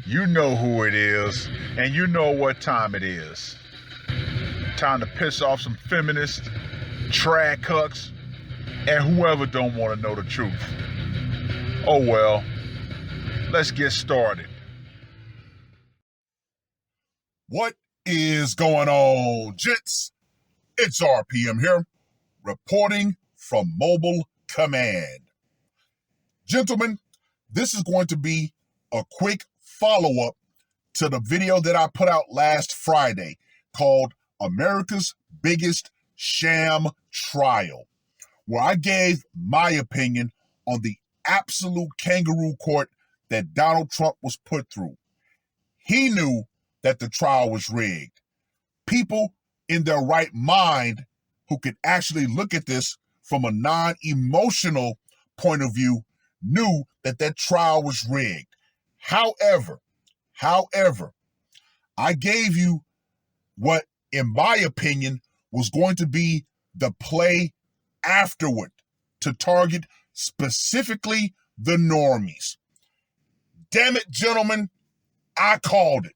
You know who it is, and you know what time it is. Time to piss off some feminists, trad cucks, and whoever don't want to know the truth. Oh well, let's get started. What is going on, gents? It's R.P.M. here, reporting from Mobile Command. Gentlemen, this is going to be a quick follow-up to the video that I put out last Friday called America's Biggest Sham Trial, where I gave my opinion on the absolute kangaroo court that Donald Trump was put through. He knew that the trial was rigged. People in their right mind who could actually look at this from a non-emotional point of view knew that that trial was rigged. However, I gave you what, in my opinion, was going to be the play afterward to target specifically the normies. Damn it, gentlemen, I called it.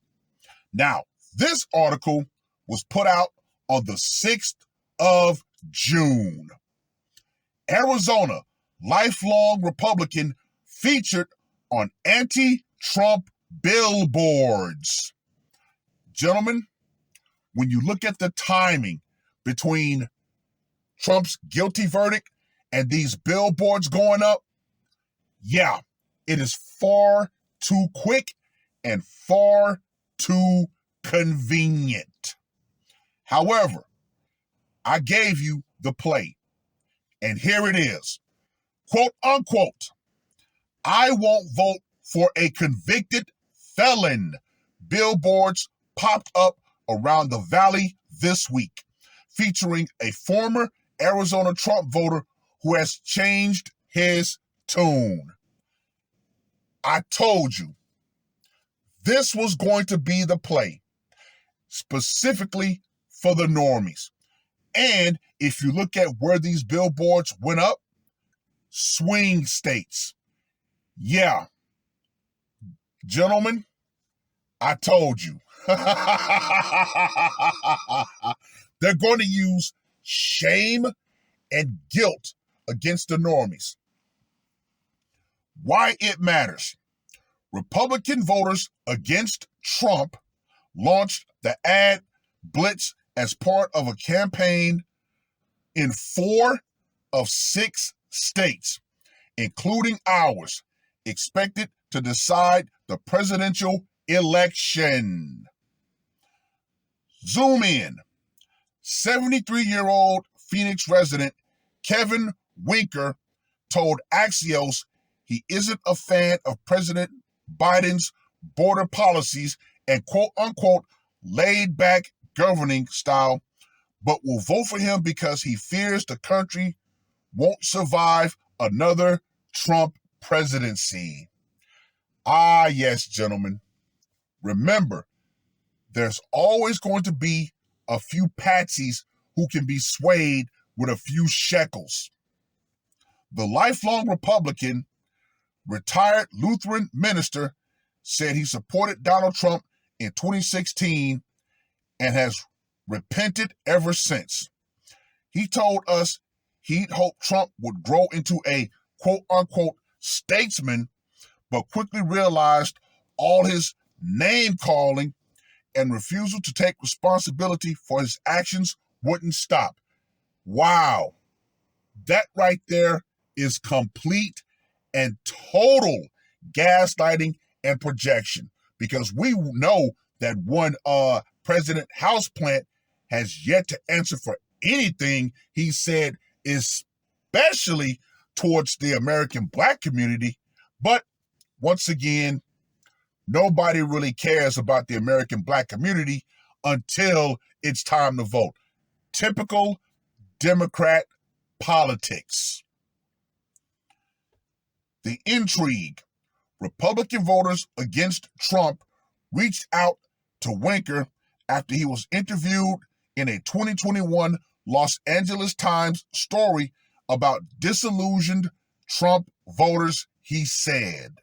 Now, this article was put out on the 6th of June. Arizona lifelong Republican featured on anti-Trump billboards. Gentlemen, when you look at the timing between Trump's guilty verdict and these billboards going up, yeah, it is far too quick and far too convenient. However, I gave you the play, and here it is. Quote unquote, I won't vote for a convicted felon. Billboards popped up around the valley this week, featuring a former Arizona Trump voter who has changed his tune. I told you, this was going to be the play, specifically for the normies. And if you look at where these billboards went up, swing states. Yeah. Gentlemen, I told you. They're going to use shame and guilt against the normies. Why it matters. Republican voters against Trump launched the ad blitz as part of a campaign in 4 of 6 states, including ours, expected to decide the presidential election. Zoom in. 73-year-old Phoenix resident Kevin Winker told Axios he isn't a fan of President Biden's border policies and quote-unquote laid-back governing style, but will vote for him because he fears the country won't survive another Trump presidency. Ah, yes, gentlemen. Remember, there's always going to be a few patsies who can be swayed with a few shekels. The lifelong Republican, retired Lutheran minister, said he supported Donald Trump in 2016 and has repented ever since. He told us he'd hoped Trump would grow into a quote-unquote statesman, but quickly realized all his name-calling and refusal to take responsibility for his actions wouldn't stop. Wow. That right there is complete and total gaslighting and projection, because we know that one President Houseplant has yet to answer for anything he said, especially towards the American Black community. But once again, nobody really cares about the American Black community until it's time to vote. Typical Democrat politics. The intrigue. Republican voters against Trump reached out to Winker after he was interviewed in a 2021 Los Angeles Times story about disillusioned Trump voters he said.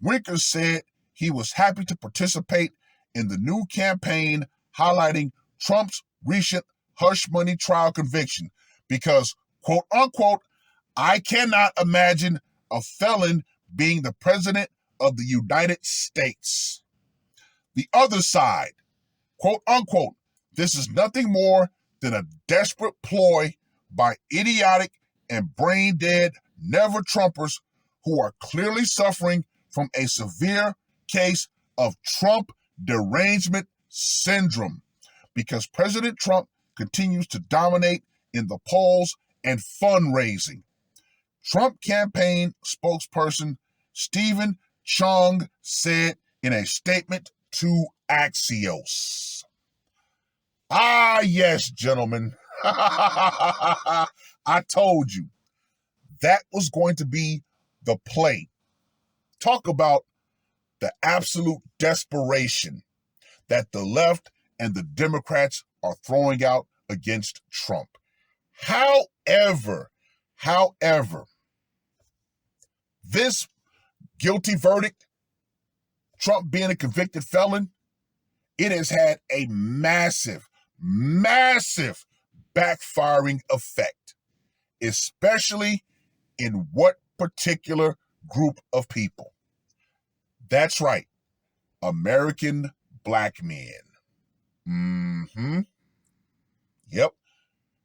Winker said he was happy to participate in the new campaign highlighting Trump's recent hush money trial conviction because, quote unquote, I cannot imagine a felon being the president of the United States. The other side, quote unquote, this is nothing more than a desperate ploy by idiotic and brain-dead never-Trumpers who are clearly suffering from a severe case of Trump derangement syndrome because President Trump continues to dominate in the polls and fundraising. Trump campaign spokesperson Stephen Chung said in a statement to Axios. Ah, yes, gentlemen. I told you that was going to be the play. Talk about the absolute desperation that the left and the Democrats are throwing out against Trump. However, this guilty verdict, Trump being a convicted felon, it has had a massive backfiring effect, especially in what particular group of people? That's right, American black men. Yep.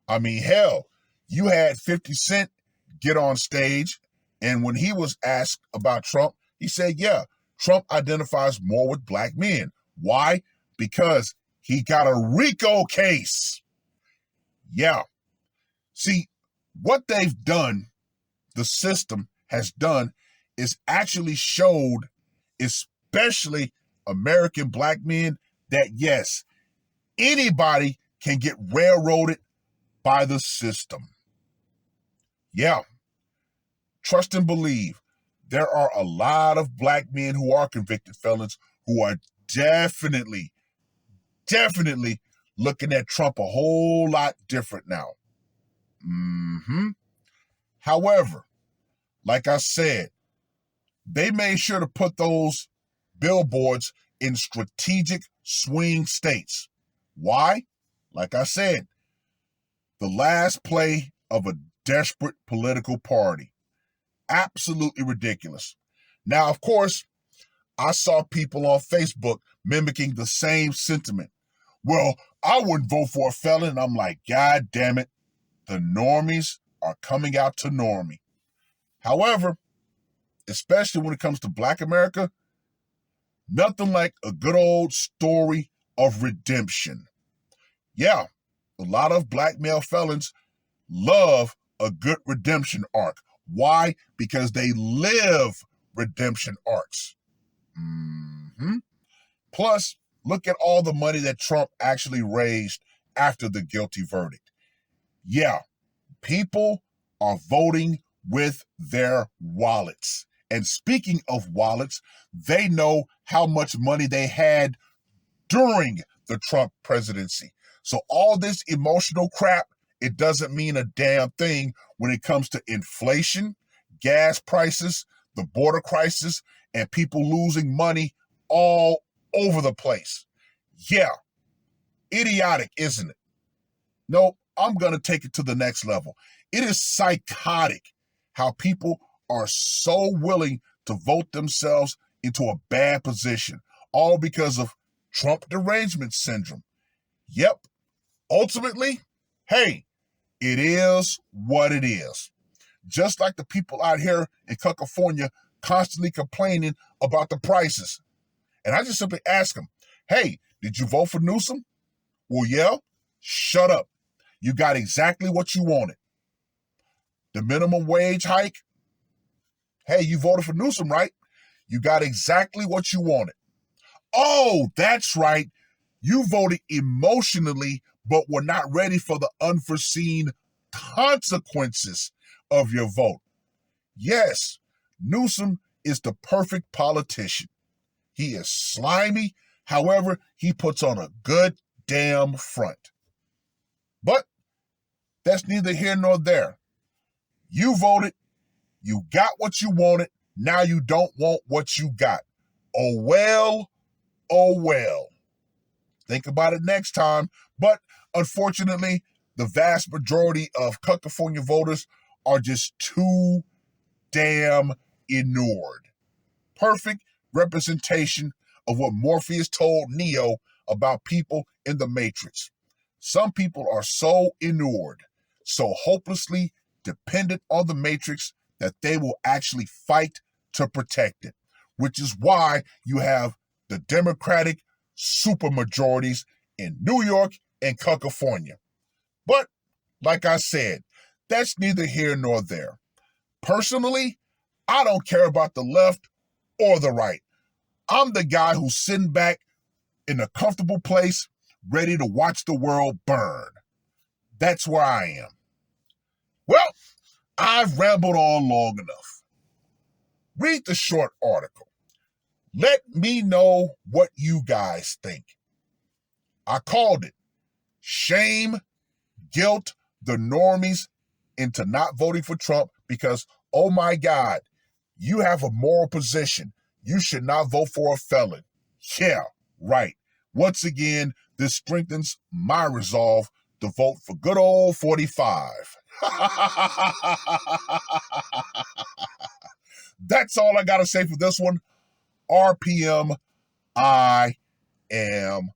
I mean, hell, you had 50 Cent get on stage, and when he was asked about Trump, he said, yeah, Trump identifies more with black men. Why? Because he got a RICO case. Yeah. See, what they've done, the system has done, is actually showed, especially American black men, that yes, anybody can get railroaded by the system. Yeah. Trust and believe. There are a lot of black men who are convicted felons who are definitely looking at Trump a whole lot different now. However, like I said, they made sure to put those billboards in strategic swing states. Why? Like I said, the last play of a desperate political party. Absolutely ridiculous. Now, of course, I saw people on Facebook mimicking the same sentiment. Well, I wouldn't vote for a felon. And I'm like, God damn it. The normies are coming out to normie. However, especially when it comes to Black America, nothing like a good old story of redemption. Yeah, a lot of black male felons love a good redemption arc. Why? Because they live redemption arcs. Plus, look at all the money that Trump actually raised after the guilty verdict. Yeah, people are voting with their wallets. And speaking of wallets, they know how much money they had during the Trump presidency. So all this emotional crap, it doesn't mean a damn thing when it comes to inflation, gas prices, the border crisis, and people losing money all over the place. Yeah, idiotic, isn't it? No, I'm going to take it to the next level. It is psychotic how people are so willing to vote themselves into a bad position, all because of Trump derangement syndrome. Yep, ultimately, hey, it is what it is. Just like the people out here in California constantly complaining about the prices. And I just simply ask them, hey, did you vote for Newsom? Well, yeah, shut up. You got exactly what you wanted. The minimum wage hike, hey, you voted for Newsom, right? You got exactly what you wanted. Oh, that's right. You voted emotionally, but were not ready for the unforeseen consequences of your vote. Yes, Newsom is the perfect politician. He is slimy. However, he puts on a good damn front. But that's neither here nor there. You voted, You got what you wanted. Now you don't want what you got. Oh well, oh well. Think about it next time. But unfortunately, the vast majority of California voters are just too damn inured. Perfect representation of what Morpheus told Neo about people in the Matrix. Some people are so inured, so hopelessly dependent on the Matrix that they will actually fight to protect it, which is why you have the Democratic supermajorities in New York and California. But like I said, that's neither here nor there. Personally, I don't care about the left or the right. I'm the guy who's sitting back in a comfortable place, ready to watch the world burn. That's where I am. Well, I've rambled on long enough. Read the short article. Let me know what you guys think. I called it Shame, Guilt, the Normies into not voting for Trump because, oh my God, you have a moral position. You should not vote for a felon. Yeah, right. Once again, this strengthens my resolve to vote for good old 45. That's all I got to say for this one. R.P.M. I am